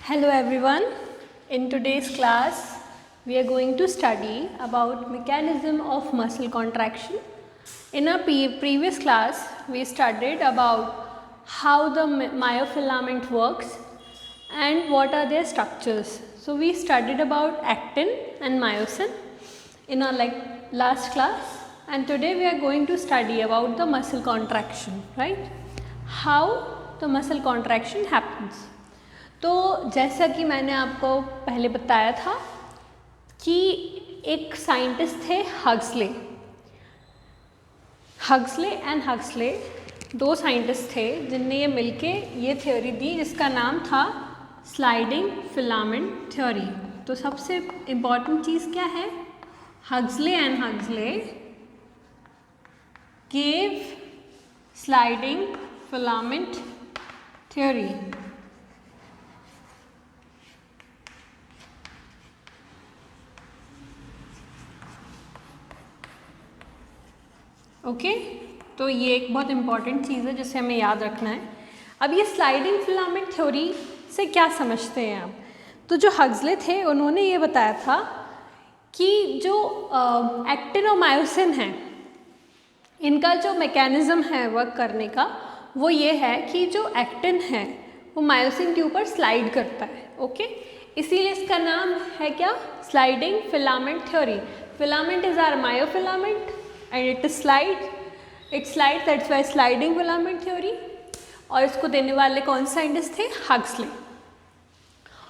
Hello everyone. In today's class, we are going to study about mechanism of muscle contraction. In our previous class, we studied about how the myofilament works and what are their structures. So we studied about actin and myosin in our last class, and today we are going to study about the muscle contraction, right? How the muscle contraction happens. तो जैसा कि मैंने आपको पहले बताया था कि एक साइंटिस्ट थे हक्सले एंड हक्सले, दो साइंटिस्ट थे जिनने ये मिलके ये थ्योरी दी जिसका नाम था स्लाइडिंग फिलामेंट थ्योरी. तो सबसे इम्पॉर्टेंट चीज़ क्या है? Huxley and Huxley gave sliding filament theory. Okay, तो ये एक बहुत इम्पॉर्टेंट चीज़ है जिसे हमें याद रखना है. अब ये स्लाइडिंग फिलामेंट थ्योरी से क्या समझते हैं आप? तो जो हक्सले थे उन्होंने ये बताया था कि जो एक्टिन और मायोसिन है, इनका जो मैकेनिज़्म है वर्क करने का वो ये है कि जो एक्टिन है वो मायोसिन के ऊपर स्लाइड करता है. ओके, इसीलिए इसका नाम है क्या? Sliding filament theory. Filament is are myofilament and it slides, that's why sliding filament theory. और इसको देने वाले कौन साइंटिस्ट थे? हक्सले.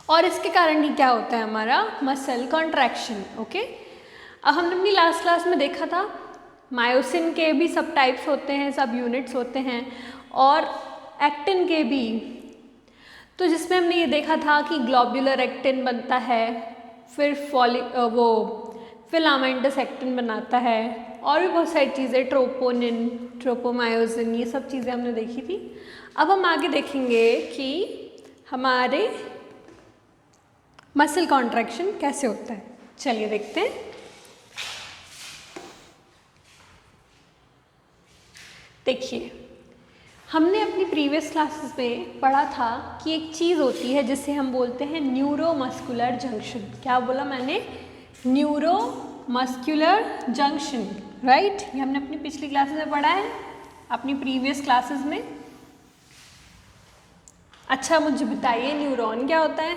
और इसके कारण ही क्या होता है हमारा? Muscle contraction. ओके, अब हमने अपनी लास्ट क्लास में देखा था मायोसिन के भी सब टाइप्स होते हैं, सब यूनिट्स होते हैं, और एक्टिन के भी. तो जिसमें हमने ये देखा था कि ग्लोब्यूलर एक्टिन बनता है, फिर वो फिलामेंटस एक्टिन बनाता है, और भी बहुत सारी चीज़ें, ट्रोपोनिन, ट्रोपोमायोसिन, ये सब चीज़ें हमने देखी थी. अब हम आगे देखेंगे कि हमारे मसल कॉन्ट्रैक्शन कैसे होता है. चलिए देखते हैं. देखिए, हमने अपनी प्रीवियस क्लासेस में पढ़ा था कि एक चीज़ होती है जिसे हम बोलते हैं न्यूरोमस्कुलर जंक्शन. क्या बोला मैंने? Neuromuscular junction, right. ये हमने अपनी पिछली क्लासेस में पढ़ा है, अपनी प्रीवियस क्लासेस में. अच्छा, मुझे बताइए न्यूरॉन क्या होता है?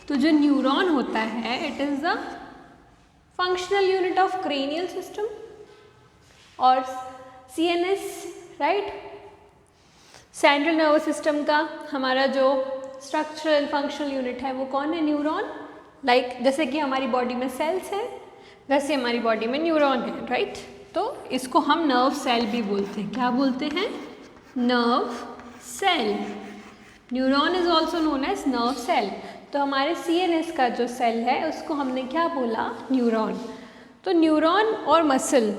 तो जो न्यूरॉन होता है, it is the functional unit of cranial system और CNS, right. Central nervous system का हमारा जो स्ट्रक्चरल फंक्शनल यूनिट है वो कौन है? न्यूरॉन. जैसे कि हमारी बॉडी में सेल्स हैं, वैसे हमारी बॉडी में न्यूरॉन है, राइट. तो इसको हम नर्व सेल भी बोलते हैं. क्या बोलते हैं? Nerve cell. Neuron is also known as nerve cell. तो हमारे सीएनएस का जो सेल है उसको हमने क्या बोला? न्यूरॉन. तो न्यूरॉन और मसल,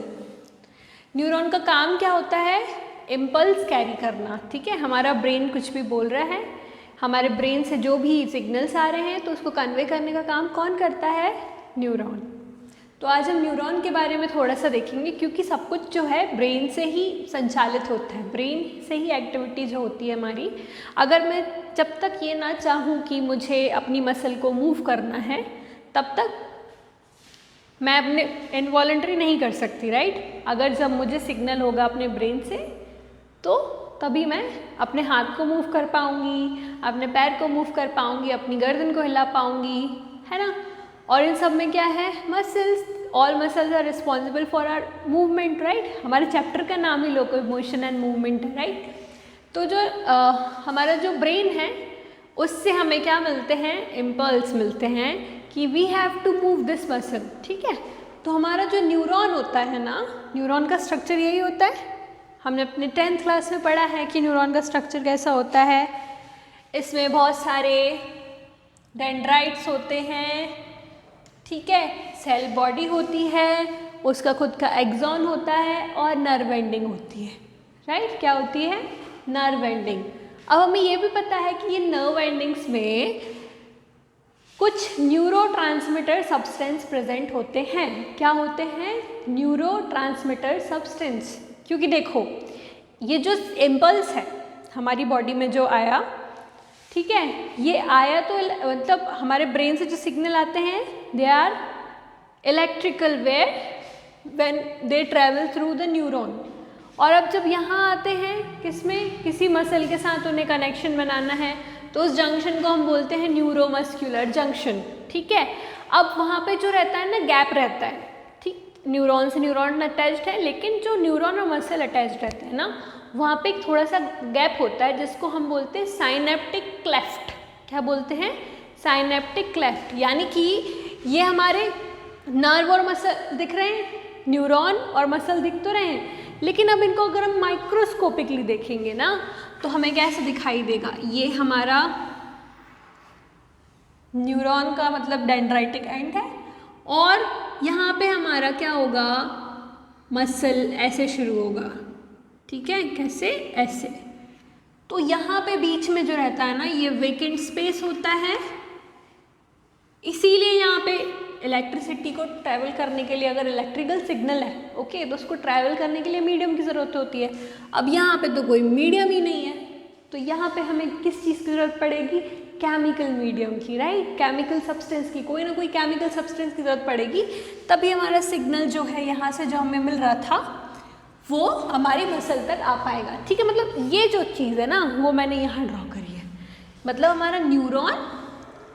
न्यूरॉन का काम क्या होता है? इम्पल्स कैरी करना. ठीक है, हमारा ब्रेन कुछ भी बोल रहा है, हमारे ब्रेन से जो भी सिग्नल्स आ रहे हैं तो उसको कन्वे करने का काम कौन करता है? न्यूरॉन. तो आज हम न्यूरॉन के बारे में थोड़ा सा देखेंगे, क्योंकि सब कुछ जो है ब्रेन से ही संचालित होता है, ब्रेन से ही एक्टिविटी जो होती है हमारी. अगर मैं जब तक ये ना चाहूँ कि मुझे अपनी मसल को मूव करना है, तब तक मैं अपने इनवॉलंटरी नहीं कर सकती, राइट. अगर जब मुझे सिग्नल होगा अपने ब्रेन से तो तभी मैं अपने हाथ को मूव कर पाऊँगी, अपने पैर को मूव कर पाऊँगी, अपनी गर्दन को हिला पाऊँगी, है ना. और इन सब में क्या है? Muscles. All muscles are responsible for our movement, right. हमारे चैप्टर का नाम ही लोकोमोशन एंड मूवमेंट है, राइट. तो जो हमारा जो ब्रेन है उससे हमें क्या मिलते हैं? इम्पल्स मिलते हैं कि we have to move this muscle. ठीक है, तो हमारा जो न्यूरॉन होता है ना, न्यूरॉन का स्ट्रक्चर यही होता है. हमने अपने 10th क्लास में पढ़ा है कि न्यूरॉन का स्ट्रक्चर कैसा होता है. इसमें बहुत सारे डेंड्राइट्स होते हैं, ठीक है, सेल बॉडी होती है, उसका खुद का एक्सॉन होता है, और नर्व एंडिंग होती है, राइट. क्या होती है? Nerve ending. अब हमें ये भी पता है कि ये नर्व एंडिंग्स में कुछ न्यूरोट्रांसमीटर सब्सटेंस प्रेजेंट होते हैं. क्या होते हैं? Neurotransmitter substance. क्योंकि देखो, ये जो इम्पल्स है, हमारी बॉडी में जो आया, ठीक है, ये आया तो मतलब हमारे ब्रेन से जो सिग्नल आते हैं they are electrical wave when they travel through the neuron. और अब जब यहाँ आते हैं किसमें, किसी मसल के साथ उन्हें कनेक्शन बनाना है तो उस जंक्शन को हम बोलते हैं न्यूरोमस्कुलर जंक्शन, ठीक है। अब वहाँ पे जो रहता है ना गैप रहता है, ठीक, न्यूरॉन से न्यूरॉन अटैच्ड है लेकिन जो न्यूरॉन और मसल अटैच्ड रहते हैं ना वहाँ पे एक थोड़ा सा गैप होता है जिसको हम बोलते हैं साइनेप्टिक क्लेफ्ट। क्या बोलते हैं, साइनेप्टिक क्लेफ्ट। यानी कि ये हमारे नर्व और मसल दिख रहे हैं, न्यूरॉन और मसल दिख तो रहे हैं, लेकिन अब इनको अगर हम माइक्रोस्कोपिकली देखेंगे ना तो हमें कैसे दिखाई देगा, ये हमारा न्यूरॉन का मतलब डेंड्राइटिक एंड है और यहाँ पे हमारा क्या होगा, मसल ऐसे शुरू होगा, ठीक है, कैसे, ऐसे। तो यहाँ पे बीच में जो रहता है ना ये वेकेंट स्पेस होता है, इसीलिए यहाँ पे इलेक्ट्रिसिटी को ट्रैवल करने के लिए अगर इलेक्ट्रिकल सिग्नल है, ओके, तो उसको ट्रैवल करने के लिए मीडियम की ज़रूरत होती है। अब यहाँ पे तो कोई मीडियम ही नहीं है, तो यहाँ पे हमें किस चीज़ की ज़रूरत पड़ेगी, केमिकल मीडियम की, राइट, केमिकल सब्सटेंस की, कोई ना कोई केमिकल सब्सटेंस की ज़रूरत पड़ेगी, तभी हमारा सिग्नल जो है यहाँ से जो हमें मिल रहा था वो हमारी मसल तक आ पाएगा, ठीक है। मतलब ये जो चीज़ है ना वो मैंने यहाँ ड्रॉ करी है, मतलब हमारा न्यूरॉन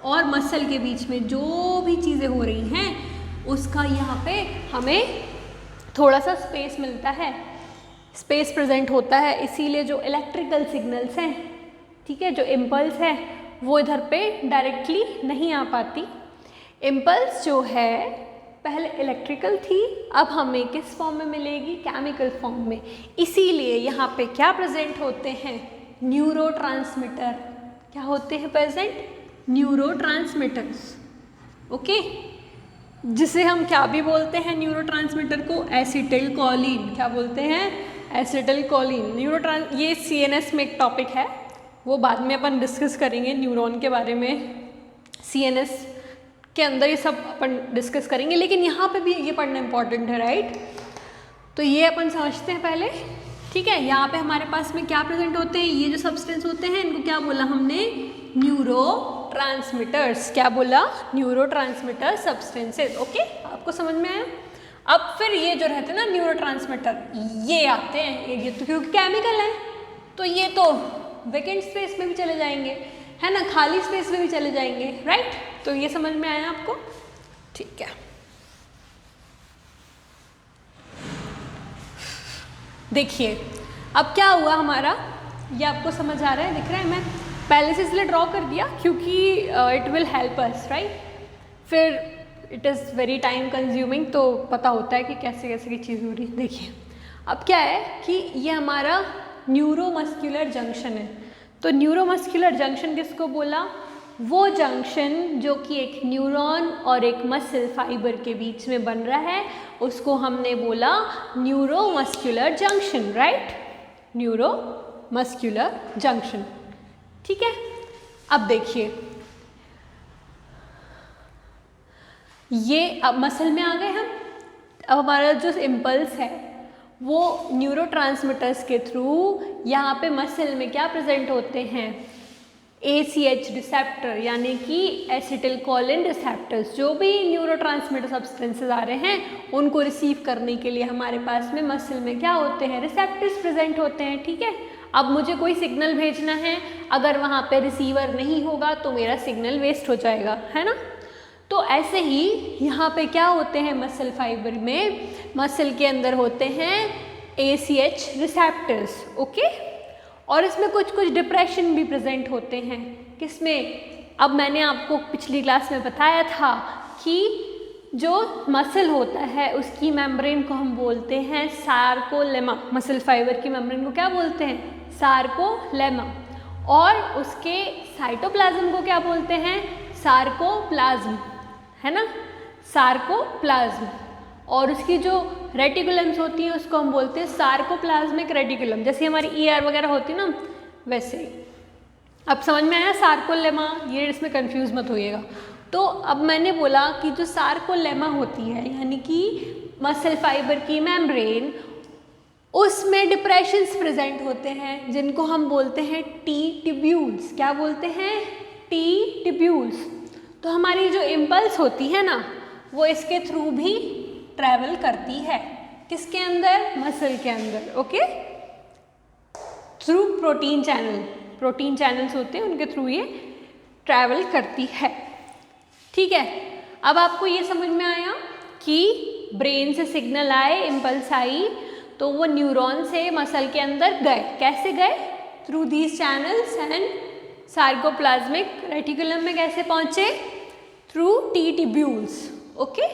और मसल के बीच में जो भी चीज़ें हो रही हैं उसका यहाँ पे हमें थोड़ा सा स्पेस मिलता है, स्पेस प्रेजेंट होता है, इसीलिए जो इलेक्ट्रिकल सिग्नल्स हैं, ठीक है, जो इम्पल्स है वो इधर पे डायरेक्टली नहीं आ पाती। इम्पल्स जो है पहले इलेक्ट्रिकल थी, अब हमें किस फॉर्म में मिलेगी, केमिकल फॉर्म में, इसीलिए यहाँ पे क्या प्रेजेंट होते हैं, न्यूरोट्रांसमीटर। क्या होते हैं प्रेजेंट, न्यूरोट्रांसमीटर्स, ओके, जिसे हम क्या भी बोलते हैं न्यूरोट्रांसमीटर को, एसिटिलकोलिन। क्या बोलते हैं, एसिटिलकोलिन। ये CNS में एक टॉपिक है, वो बाद में अपन डिस्कस करेंगे न्यूरॉन के बारे में, CNS के अंदर ये सब अपन डिस्कस करेंगे, लेकिन यहाँ पे भी ये पढ़ना इंपॉर्टेंट है, राइट। तो ये अपन समझते हैं पहले, ठीक है। यहाँ पे हमारे पास में क्या प्रेजेंट होते हैं, ये जो सब्सटेंस होते हैं इनको क्या बोला हमने, न्यूरोट्रांसमीटर्स। क्या बोला, न्यूरोट्रांसमीटर सब्सटेंसेस, ओके, आपको समझ में आया। अब फिर ये जो रहते हैं ना न्यूरोट्रांसमीटर, ये आते हैं, ये तो क्योंकि केमिकल है तो ये तो वेकेंट स्पेस में भी चले जाएंगे, है ना, खाली स्पेस में भी चले जाएंगे, राइट। तो ये समझ में आया आपको, ठीक है। देखिए अब क्या हुआ हमारा, ये आपको समझ आ रहा है, दिख रहा है, मैं पहले से इसलिए ड्रॉ कर दिया क्योंकि it will help us, right. फिर it is very time consuming, तो पता होता है कि कैसे कैसे की चीज़ हो रही है। देखिए अब क्या है कि ये हमारा न्यूरोमस्कुलर जंक्शन है, तो न्यूरोमस्कुलर जंक्शन किसको बोला, वो जंक्शन जो कि एक न्यूरॉन और एक मसल फाइबर के बीच में बन रहा है उसको हमने बोला neuromuscular junction, right, neuromuscular junction, ठीक है। अब देखिए ये अब मसल में आ गए हम, अब हमारा जो इम्पल्स है वो न्यूरोट्रांसमीटर्स के थ्रू यहाँ पे मसल में क्या प्रेजेंट होते हैं, ACH रिसेप्टर, यानी कि एसिटिलकोलिन रिसेप्टर्स। जो भी न्यूरोट्रांसमीटर सब्सटेंसेस आ रहे हैं उनको रिसीव करने के लिए हमारे पास में मसल में क्या होते हैं, रिसेप्टर्स प्रेजेंट होते हैं, ठीक है। अब मुझे कोई सिग्नल भेजना है, अगर वहाँ पे रिसीवर नहीं होगा तो मेरा सिग्नल वेस्ट हो जाएगा, है ना। तो ऐसे ही यहाँ पे क्या होते हैं, मसल फाइबर में, मसल के अंदर होते हैं ACH रिसेप्टर्स, ओके। और इसमें कुछ कुछ डिप्रेशन भी प्रेजेंट होते हैं, किसमें, अब मैंने आपको पिछली क्लास में बताया था कि जो मसल होता है उसकी मेम्ब्रेन को हम बोलते हैं सार्कोलेमा, मसल फाइबर की मेम्ब्रेन को क्या बोलते हैं, सार्कोलेमा, और उसके साइटोप्लाज्म को क्या बोलते हैं, सार्कोप्लाज्म, है ना, सार्कोप्लाज्म। और उसकी जो रेटिकुलम्स होती हैं उसको हम बोलते हैं सार्कोप्लाज्मिक रेटिकुलम, जैसे हमारी ER वगैरह होती है ना वैसे। अब समझ में आया सार्कोलेमा, ये इसमें कंफ्यूज मत होइएगा। तो अब मैंने बोला कि जो सार्कोलेमा होती है यानी कि मसल फाइबर की मेम्ब्रेन, उसमें डिप्रेशंस प्रेजेंट होते हैं जिनको हम बोलते हैं टी ट्यूब्यूल्स। क्या बोलते हैं? T tubules. तो हमारी जो इम्पल्स होती है ना वो इसके थ्रू भी ट्रैवल करती है। किसके अंदर? मसल के अंदर। Okay, through protein channel. Protein channels होते हैं उनके थ्रू ये ट्रैवल करती है। ठीक है, अब आपको ये समझ में आया कि ब्रेन से सिग्नल आए, इम्पल्स आई, तो वो न्यूरॉन से मसल के अंदर गए। कैसे गए? Through these channels and sarcoplasmic reticulum में कैसे पहुंचे? Through T tubules. ओके,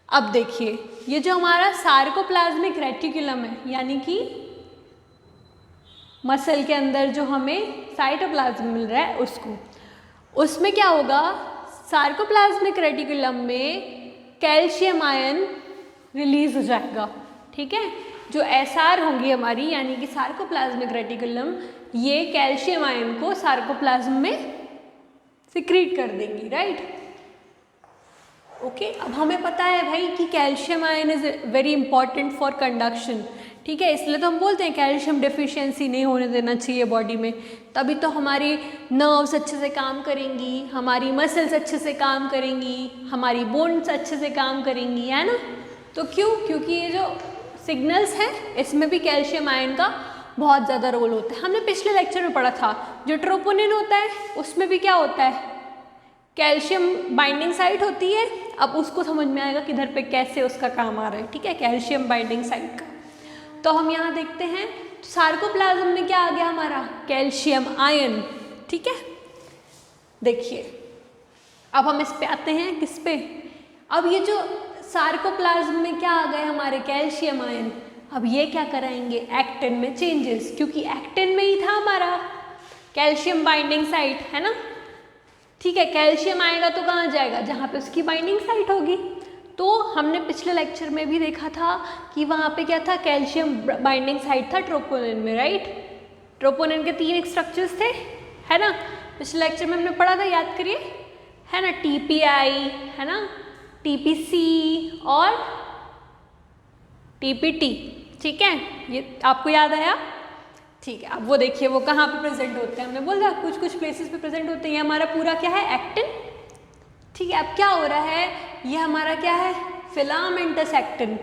अब देखिए ये जो हमारा सार्कोप्लाज्मिक रेटिकुलम है, यानी कि मसल के अंदर जो हमें साइटोप्लाज्म मिल रहा है उसमें क्या होगा? सार्कोप्लाज्मिक रेटिकुलम में कैल्शियम आयन रिलीज हो जाएगा। ठीक है, जो एसआर होंगी हमारी यानी कि सार्कोप्लाज्मिक रेटिकुलम, ये कैल्शियम आयन को सार्कोप्लाज्म में सिक्रीट कर देंगी। राइट, ओके, अब हमें पता है भाई कि calcium ion is very important for conduction. ठीक है, इसलिए तो हम बोलते हैं कैल्शियम डेफिशिएंसी नहीं होने देना चाहिए बॉडी में, तभी तो हमारी नर्व्स अच्छे से काम करेंगी, हमारी मसल्स अच्छे से काम करेंगी, हमारी बोन्स अच्छे से काम करेंगी, है ना। तो क्यों? क्योंकि ये जो सिग्नल्स हैं इसमें भी कैल्शियम आयन का बहुत ज़्यादा रोल होता है। हमने पिछले लेक्चर में पढ़ा था जो ट्रोपोनिन होता है उसमें भी क्या होता है? कैल्शियम बाइंडिंग साइट होती है। अब उसको समझ में आएगा किधर पे कैसे उसका काम आ रहा है। ठीक है, कैल्शियम बाइंडिंग साइट का। तो हम यहाँ देखते हैं सार्कोप्लाज्म में क्या आ गया हमारा? Calcium ion. ठीक है, देखिए अब हम इस पे आते हैं। किस पे? अब ये जो सार्कोप्लाज्म में क्या आ गए हमारे? Calcium ion. अब ये क्या कराएंगे? एक्टिन में चेंजेस, क्योंकि एक्टिन में ही था हमारा कैल्शियम बाइंडिंग साइट, है ना। ठीक है, कैल्शियम आएगा तो कहाँ जाएगा? जहाँ पे उसकी बाइंडिंग साइट होगी। तो हमने पिछले लेक्चर में भी देखा था कि वहाँ पे क्या था? कैल्शियम बाइंडिंग साइट था ट्रोपोनिन में। राइट, ट्रोपोनिन के 3 स्ट्रक्चर्स थे, है ना। पिछले लेक्चर में हमने पढ़ा था, याद करिए, है ना। टीपीआई, है ना, टीपीसी और टीपीटी। ठीक है, ये आपको याद आया? ठीक है, अब वो देखिए वो कहाँ पे प्रेजेंट होते हैं। हमने बोला कुछ कुछ प्लेसेस पे प्रेजेंट होते हैं। ये हमारा पूरा क्या है? एक्टिन। ठीक है, अब क्या हो रहा है? ये हमारा क्या है? Filamentous actin.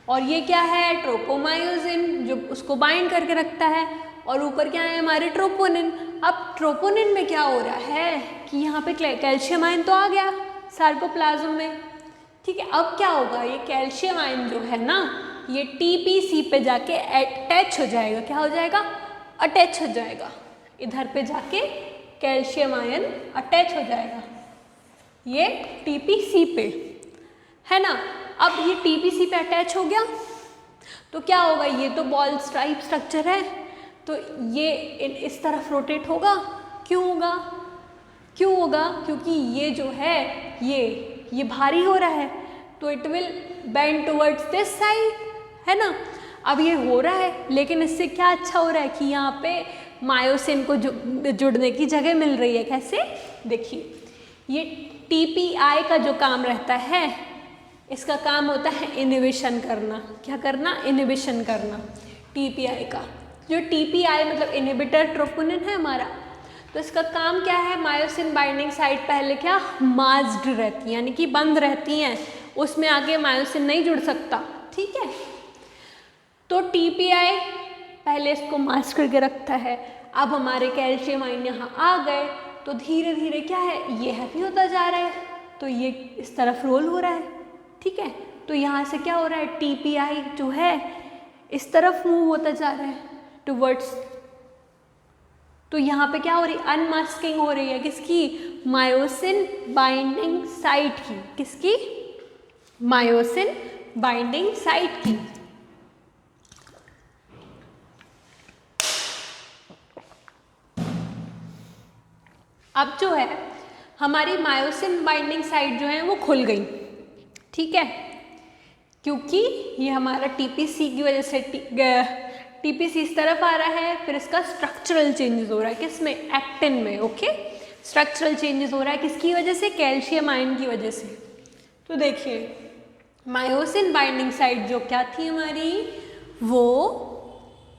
और ये क्या है? ट्रोपोमायोसिन, जो उसको बाइंड करके रखता है। और ऊपर क्या है हमारे? ट्रोपोनिन। अब ट्रोपोनिन में क्या हो रहा है कि यहाँ पे कैल्शियम आयन तो आ गया सार्कोप्लाज्म में। ठीक है, अब क्या होगा? ये कैल्शियम आयन जो है ना, ये टीपीसी पे जाके अटैच हो जाएगा। क्या हो जाएगा? अटैच हो जाएगा। इधर पे जाके कैल्शियम आयन अटैच हो जाएगा ये टीपीसी पे, है ना। अब ये टीपीसी पे अटैच हो गया तो क्या होगा? ये तो बॉल टाइप स्ट्रक्चर है, तो ये इस तरफ रोटेट होगा। क्यों होगा? क्यों होगा? क्योंकि ये जो है ये भारी हो रहा है, तो it will bend towards this side, है ना। अब ये हो रहा है, लेकिन इससे क्या अच्छा हो रहा है कि यहाँ पे मायोसिन को जुड़ने की जगह मिल रही है। कैसे? देखिए, ये टीपीआई का जो काम रहता है, इसका काम होता है इनहिबिशन करना। क्या करना? इनहिबिशन करना। टीपीआई का जो टीपीआई मतलब इनहिबिटर ट्रोपोनिन है हमारा, तो इसका काम क्या है? मायोसिन बाइंडिंग साइट पहले क्या मास्क्ड रहती है, यानी कि बंद रहती हैं, उसमें आगे मायोसिन नहीं जुड़ सकता। ठीक है, तो टीपीआई पहले इसको मास्क करके रखता है। अब हमारे कैल्शियम आयन यहाँ आ गए तो धीरे धीरे क्या है? ये हैवी होता जा रहा है, तो ये इस तरफ रोल हो रहा है। ठीक है, तो यहाँ से क्या हो रहा है? टीपीआई जो है इस तरफ मूव होता जा रहा है टुवर्ड्स। तो यहाँ पे क्या हो रही? अनमास्किंग हो रही है। किसकी? मायोसिन बाइंडिंग साइट की। किसकी? मायोसिन बाइंडिंग साइट की। अब जो है हमारी मायोसिन बाइंडिंग साइट जो है वो खुल गई। ठीक है, क्योंकि ये हमारा टीपीसी की वजह से टीपीसी इस तरफ आ रहा है, फिर इसका स्ट्रक्चरल चेंजेस हो रहा है। किसमें? एक्टिन में। ओके, स्ट्रक्चरल चेंजेस हो रहा है किसकी वजह से? कैल्शियम आयन की वजह से। तो देखिए मायोसिन बाइंडिंग साइट जो क्या थी हमारी? वो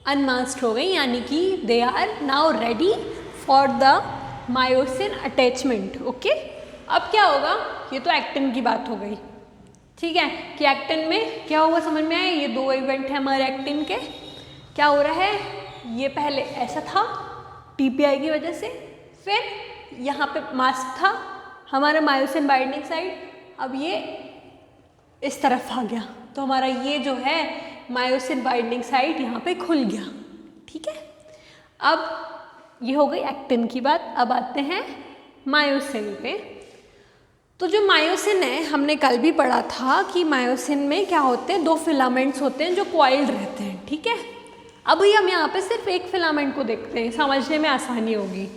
अनमास्क्ड हो गई, यानी कि they are now ready for the myosin attachment. Okay, अब क्या होगा, ये तो एक्टिन की बात हो गई, ठीक है, कि एक्टिन में क्या होगा समझ में आया। ये दो इवेंट है हमारे एक्टिन के। क्या हो रहा है, ये पहले ऐसा था टीपीआई की वजह से, फिर यहाँ पे मास्क था हमारा मायोसिन बाइंडिंग साइट, अब ये इस तरफ आ गया, तो हमारा ये जो है मायोसिन बाइंडिंग साइट यहाँ पे खुल गया। ठीक है, अब ये हो गई एक्टिन की बात। अब आते हैं मायोसिन पे। तो जो मायोसिन है, हमने कल भी पढ़ा था कि मायोसिन में क्या होते हैं, दो फिलामेंट्स होते हैं जो कॉइल्ड रहते हैं। ठीक है, अभी हम यहाँ पे सिर्फ एक फिलामेंट को देखते हैं, समझने में आसानी होगी।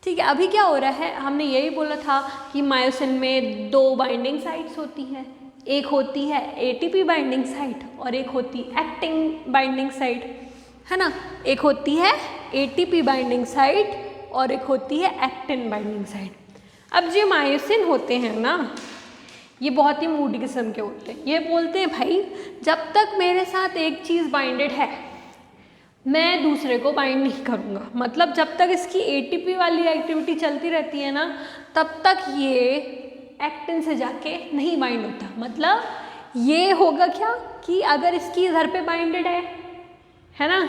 ठीक है, अभी क्या हो रहा है, हमने यही बोला था कि मायोसिन में दो बाइंडिंग साइट्स होती हैं, एक होती है एटीपी बाइंडिंग साइट और एक होती है एक्टिन बाइंडिंग साइट, है ना। एक होती है एटीपी बाइंडिंग साइट और एक होती है एक्टिन बाइंडिंग साइट। अब जो मायोसिन होते हैं ना, ये बहुत ही मूडी किस्म के होते हैं। ये बोलते हैं भाई जब तक मेरे साथ एक चीज़ बाइंडेड है मैं दूसरे को बाइंड नहीं करूँगा। मतलब जब तक इसकी एटीपी वाली एक्टिविटी चलती रहती है ना, तब तक ये एक्टिन से जाके नहीं बाइंड होता। मतलब ये होगा क्या कि अगर इसकी इधर पे बाइंडेड है ना,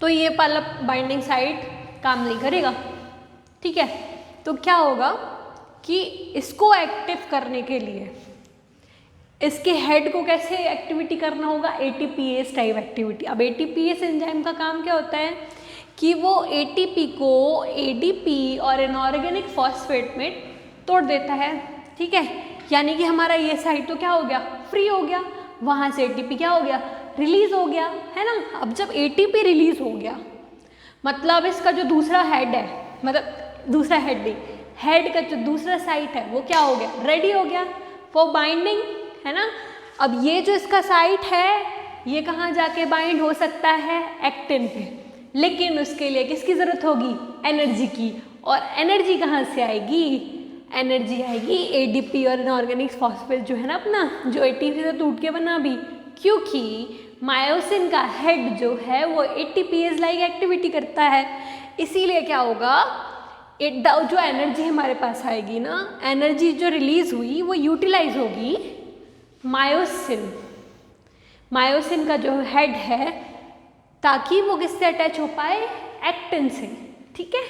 तो ये वाला बाइंडिंग साइट काम नहीं करेगा। ठीक है, तो क्या होगा कि इसको एक्टिव करने के लिए इसके हेड को कैसे एक्टिविटी करना होगा, एटीपीएस टाइप एक्टिविटी। अब एटीपीएस एंजाइम का काम क्या होता है कि वो एटीपी को एडीपी और इनऑर्गेनिक फॉस्फेट में तोड़ देता है। ठीक है, यानी कि हमारा ये साइड तो क्या हो गया, फ्री हो गया, वहाँ से एटीपी क्या हो गया, रिलीज हो गया, है ना। अब जब एटीपी रिलीज हो गया मतलब इसका जो दूसरा हेड है, मतलब दूसरा हेड नहीं, हेड का जो दूसरा साइट है वो क्या हो गया, रेडी हो गया फॉर बाइंडिंग, है ना। अब ये जो इसका साइट है ये कहाँ जाके बाइंड हो सकता है, एक्टिन पे, लेकिन उसके लिए किसकी ज़रूरत होगी, एनर्जी की। और एनर्जी कहाँ से आएगी, एनर्जी आएगी एडीपी और इनऑर्गेनिक फॉस्फेट जो है ना अपना, जो एटीपी से टूट के बना भी, क्योंकि मायोसिन का हेड जो है वो एटीपीएस लाइक एक्टिविटी करता है। इसीलिए क्या होगा, जो एनर्जी हमारे पास आएगी ना, एनर्जी जो रिलीज हुई वो यूटिलाइज होगी मायोसिन का जो हेड है, ताकि वो किससे अटैच हो पाए, एक्टिन से। ठीक है,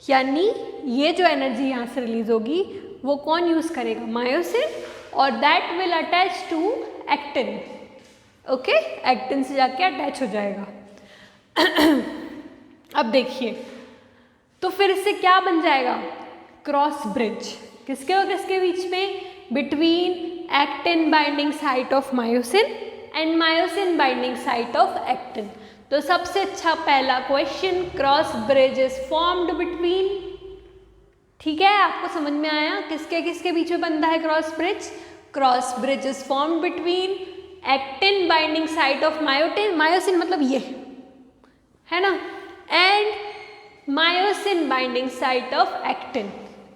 यानी ये जो एनर्जी यहाँ से रिलीज होगी वो कौन यूज करेगा, मायोसिन, और that will attach to actin. Okay, actin से जाके अटैच हो जाएगा। अब देखिए, तो फिर इससे क्या बन जाएगा, क्रॉस ब्रिज, किसके और किसके बीच में, between actin binding site of myosin and myosin binding site of actin. तो सबसे अच्छा पहला question, cross bridge is formed between. ठीक है, आपको समझ में आया किसके किसके बीच में बनता है cross bridge, cross bridge is formed between actin binding site of myosin मतलब ये है ना, and myosin binding site of actin.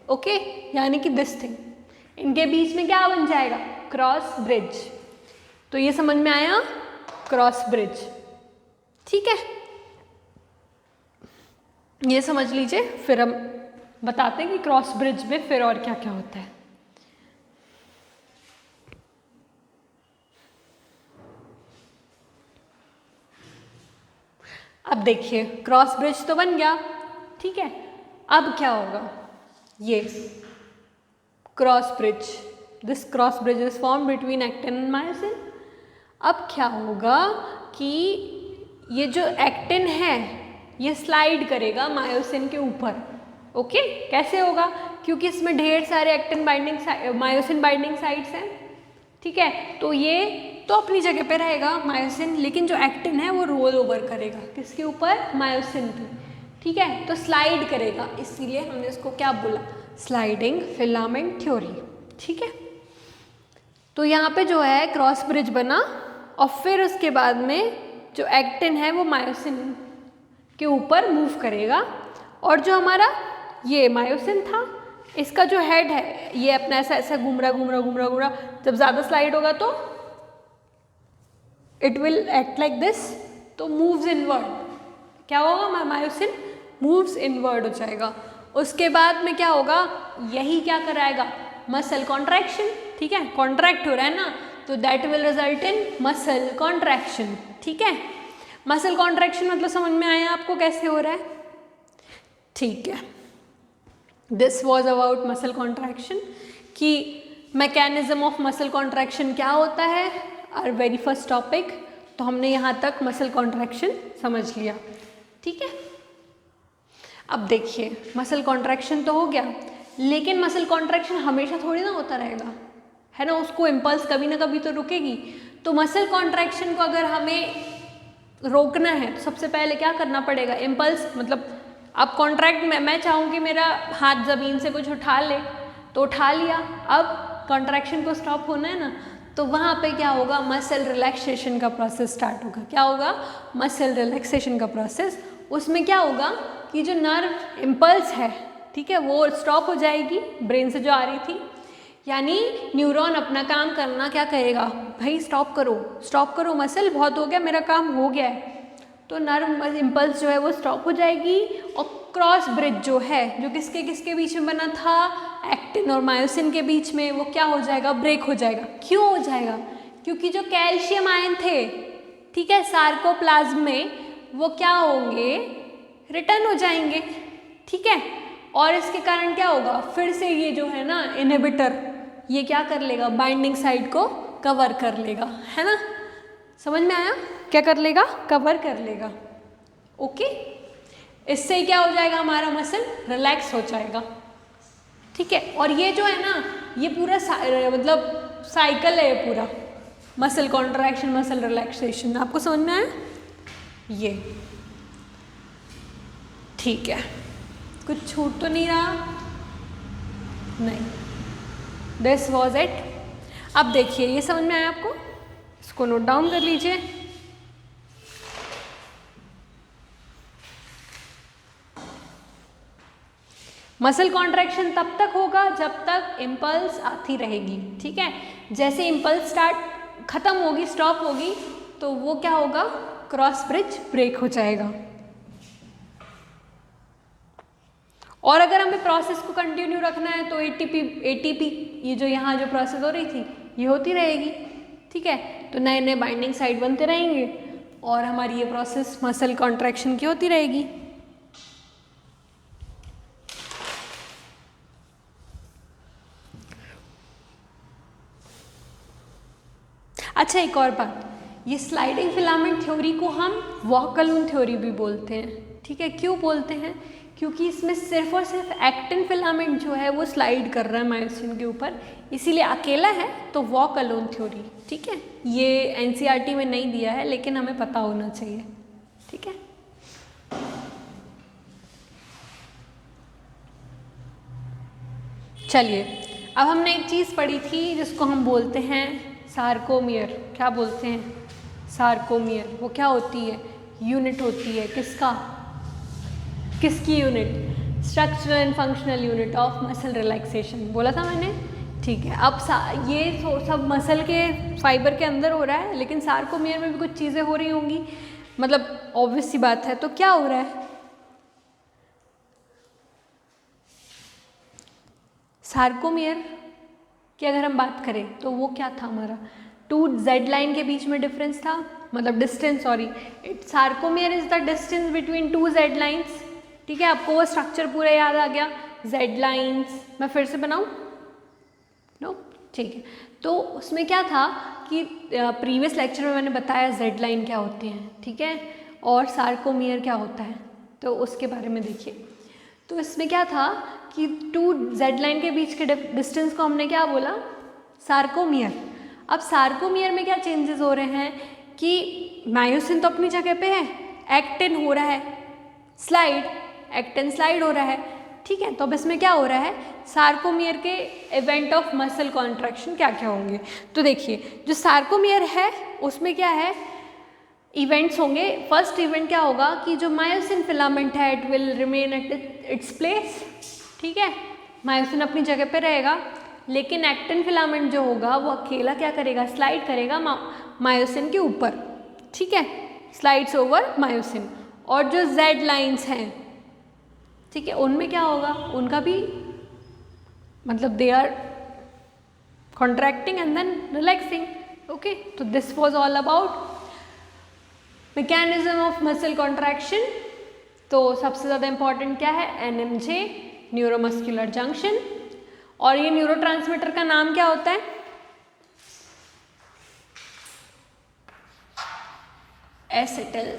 Okay, यानी कि दिस थिंग, इनके बीच में क्या बन जाएगा, क्रॉस ब्रिज। तो ये समझ में आया, क्रॉस ब्रिज। ठीक है, ये समझ लीजिए, फिर हम बताते हैं कि क्रॉस ब्रिज में फिर और क्या क्या होता है। अब देखिए, क्रॉस ब्रिज तो बन गया, ठीक है, अब क्या होगा, ये cross bridge, this cross bridge is form between actin and myosin. अब क्या होगा कि ये जो एक्टिन है ये स्लाइड करेगा मायोसिन के ऊपर। ओके, कैसे होगा, क्योंकि इसमें ढेर सारे actin binding myosin binding sites हैं। ठीक है, तो ये तो अपनी जगह पे रहेगा मायोसिन, लेकिन जो एक्टिन है वो रोल ओवर करेगा किसके ऊपर, मायोसिन पे। ठीक है, तो स्लाइड करेगा, इसीलिए हमने इसको क्या बोला, स्लाइडिंग फिलामेंट थ्योरी। ठीक है, तो यहाँ पे जो है क्रॉस ब्रिज बना, और फिर उसके बाद में जो एक्टिन है वो मायोसिन के ऊपर मूव करेगा, और जो हमारा ये मायोसिन था इसका जो हेड है ये अपना ऐसा ऐसा घूम रहा, जब ज़्यादा स्लाइड होगा तो it will act like this, तो मूव्स इनवर्ड, क्या होगा, मायोसिन मूव्स इनवर्ड हो जाएगा। उसके बाद में क्या होगा, यही क्या कराएगा, मसल कॉन्ट्रैक्शन, ठीक है, कॉन्ट्रैक्ट हो रहा है ना, तो that will result in muscle contraction, ठीक है। मसल कॉन्ट्रैक्शन मतलब समझ में आया आपको कैसे हो रहा है, ठीक है। This was about muscle contraction, कि मैकेनिज्म ऑफ मसल कॉन्ट्रैक्शन क्या होता है, आवर वेरी फर्स्ट टॉपिक। तो हमने यहाँ तक मसल कॉन्ट्रैक्शन समझ लिया, ठीक है। अब देखिए मसल कॉन्ट्रैक्शन तो हो गया, लेकिन मसल कॉन्ट्रैक्शन हमेशा थोड़ी ना होता रहेगा, है ना, उसको इम्पल्स कभी ना कभी तो रुकेगी। तो मसल कॉन्ट्रैक्शन को अगर हमें रोकना है तो सबसे पहले क्या करना पड़ेगा, इम्पल्स, मतलब अब कॉन्ट्रैक्ट में मैं चाहूँ कि मेरा हाथ ज़मीन से कुछ उठा ले तो उठा लिया, अब कॉन्ट्रैक्शन को स्टॉप होना है ना, तो वहाँ पे क्या होगा, मसल रिलैक्सेशन का प्रोसेस स्टार्ट होगा। क्या होगा, मसल रिलैक्सेशन का प्रोसेस। उसमें क्या होगा कि जो नर्व इम्पल्स है, ठीक है, वो स्टॉप हो जाएगी ब्रेन से जो आ रही थी, यानी न्यूरॉन अपना काम करना क्या कहेगा, भाई स्टॉप करो मसल, बहुत हो गया, मेरा काम हो गया है। तो नर्व इम्पल्स जो है वो स्टॉप हो जाएगी, और क्रॉस ब्रिज जो है, जो किसके किसके बीच में बना था, एक्टिन और मायोसिन के बीच में, वो क्या हो जाएगा, ब्रेक हो जाएगा। क्यों हो जाएगा, क्योंकि जो कैल्शियम आयन थे, ठीक है, सार्कोप्लाज्म में, वो क्या होंगे, रिटर्न हो जाएंगे, ठीक है। और इसके कारण क्या होगा, फिर से ये जो है ना इनहिबिटर, ये क्या कर लेगा, बाइंडिंग साइड को कवर कर लेगा, है ना, समझ में आया, क्या कर लेगा, कवर कर लेगा, ओके। इससे क्या हो जाएगा, हमारा मसल रिलैक्स हो जाएगा, ठीक है। और ये जो है ना, ये पूरा मतलब साइकिल है, ये पूरा मसल कॉन्ट्रैक्शन मसल रिलैक्सेशन, आपको समझ में आया ये, ठीक है, कुछ छूट तो नहीं रहा, नहीं, दिस वॉज इट। अब देखिए ये समझ में आया आपको, इसको नोट डाउन कर लीजिए। मसल कॉन्ट्रैक्शन तब तक होगा जब तक इम्पल्स आती रहेगी, ठीक है। जैसे इम्पल्स खत्म होगी, स्टॉप होगी, तो वो क्या होगा, क्रॉस ब्रिज ब्रेक हो जाएगा। और अगर हमें प्रोसेस को कंटिन्यू रखना है तो एटीपी ये जो यहाँ जो प्रोसेस हो रही थी ये होती रहेगी, ठीक है। तो नए नए बाइंडिंग साइट बनते रहेंगे और हमारी ये प्रोसेस मसल कॉन्ट्रैक्शन की होती रहेगी। अच्छा, एक और बात, ये स्लाइडिंग फिलामेंट थ्योरी को हम वॉकलून थ्योरी भी बोलते हैं, ठीक है। क्यों बोलते हैं, क्योंकि इसमें सिर्फ और सिर्फ एक्टिन फिलामेंट जो है वो स्लाइड कर रहा है मायोसिन के ऊपर, इसीलिए अकेला है, तो वॉक अलोन थ्योरी, ठीक है। ये एनसीईआरटी में नहीं दिया है लेकिन हमें पता होना चाहिए, ठीक है। चलिए, अब हमने एक चीज़ पढ़ी थी जिसको हम बोलते हैं सार्कोमियर। क्या बोलते हैं, सार्कोमियर। वो क्या होती है, यूनिट होती है, किसकी unit, structural and functional unit of muscle relaxation, बोला था मैंने, ठीक है। अब ये सब मसल के फाइबर के अंदर हो रहा है, लेकिन सार्कोमियर में भी कुछ चीज़ें हो रही होंगी, मतलब ऑब्वियस सी बात है। तो क्या हो रहा है, सार्कोमियर की अगर हम बात करें तो वो क्या था हमारा, 2Z लाइन के बीच में डिफरेंस था, मतलब distance, sorry, sarcomere is the distance between 2Z lines, ठीक है। आपको वो स्ट्रक्चर पूरा याद आ गया, Z लाइन्स, मैं फिर से बनाऊँ, नो, ठीक है। तो उसमें क्या था कि प्रीवियस लेक्चर में मैंने बताया Z लाइन क्या होती हैं, ठीक है, और सार्कोमियर क्या होता है, तो उसके बारे में देखिए। तो इसमें क्या था कि 2Z लाइन के बीच के डिस्टेंस को हमने क्या बोला, सार्कोमियर। अब सार्कोमियर में क्या चेंजेस हो रहे हैं कि मायोसिन तो अपनी जगह पे है, एक्टिन हो रहा है स्लाइड, एक्टिन स्लाइड हो रहा है, ठीक है। तो अब इसमें क्या हो रहा है, सार्कोमियर के इवेंट ऑफ मसल कॉन्ट्रैक्शन क्या क्या होंगे, तो देखिए जो सार्कोमियर है उसमें क्या है, इवेंट्स होंगे। फर्स्ट इवेंट क्या होगा कि जो मायोसिन फिलामेंट है it will remain at its place, ठीक है, मायोसिन अपनी जगह पे रहेगा, लेकिन एक्टिन फिलामेंट जो होगा वो अकेला क्या करेगा, स्लाइड करेगा मायोसिन के ऊपर, ठीक है, स्लाइड्स ओवर मायोसिन। और जो जेड लाइंस हैं, ठीक है, उनमें क्या होगा, उनका भी मतलब they are contracting and then relaxing. Okay, तो this was all about mechanism of muscle contraction. तो सबसे ज़्यादा इंपॉर्टेंट क्या है, एनएमजे, न्यूरोमस्कुलर जंक्शन। और ये न्यूरोट्रांसमीटर का नाम क्या होता है, एसिटिल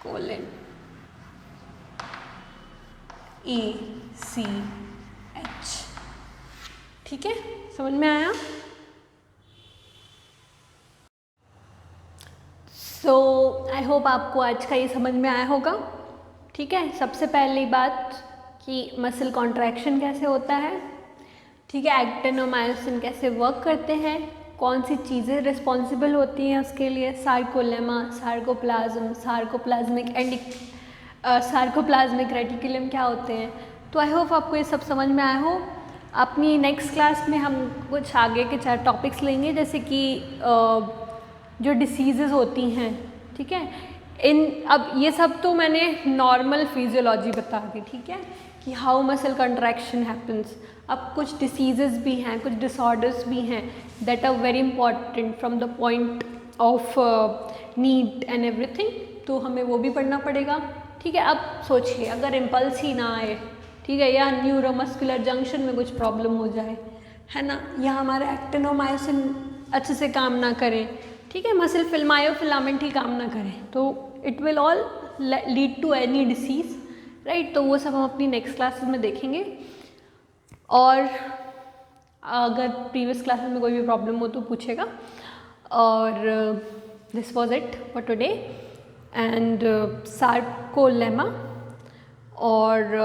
कोलिन, ECH। ठीक है, समझ में आया? सो आई होप आपको आज का ये समझ में आया होगा। ठीक है, सबसे पहली बात कि मसल कॉन्ट्रैक्शन कैसे होता है, ठीक है, एक्टिन और मायोसिन कैसे वर्क करते हैं, कौन सी चीज़ें रिस्पॉन्सिबल होती हैं उसके लिए, सार्कोलेमा, सार्कोप्लाज्म, सार्कोप्लाज्मिक रेटिकुलम क्या होते हैं। तो आई होप आपको ये सब समझ में आया हो। अपनी नेक्स्ट क्लास में हम कुछ आगे के 4 टॉपिक्स लेंगे, जैसे कि जो डिसीज़ेज़ होती हैं, ठीक है, अब ये सब तो मैंने नॉर्मल फिजियोलॉजी बता दी, ठीक है, कि हाउ मसल कंट्रैक्शन हैपन्स। अब कुछ डिसीज़ेज़ भी हैं, कुछ डिसऑर्डर्स भी हैं that are very important from the point of need and everything, तो हमें वो भी पढ़ना पड़ेगा। ठीक है, अब सोचिए अगर इम्पल्स ही ना आए, ठीक है, या न्यूरोमस्कुलर जंक्शन में कुछ प्रॉब्लम हो जाए, है ना, या हमारे एक्टिन और मायोसिन अच्छे से काम ना करें, ठीक है, मसल मायोफिलामेंट ही काम ना करें, तो it will all lead to any disease, right. तो वो सब हम अपनी नेक्स्ट क्लासेस में देखेंगे। और अगर प्रीवियस क्लासेस में कोई भी प्रॉब्लम हो तो पूछेगा। और this was it for today and sarcolemma और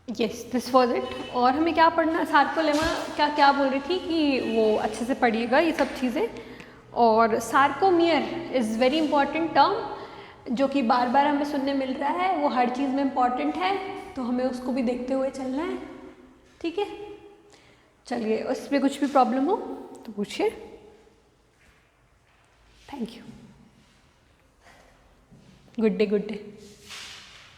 यस दिस वॉज इट। और हमें क्या पढ़ना, सार्कोलेमा क्या बोल रही थी कि वो अच्छे से पढ़िएगा ये सब चीज़ें। और sarcomere is very important term, जो कि बार बार हमें सुनने मिल रहा है, वो हर चीज़ में इम्पॉर्टेंट है, तो हमें उसको भी देखते हुए चलना है। ठीक है, चलिए, उसमें कुछ भी प्रॉब्लम हो तो पूछिए। Thank you, good day.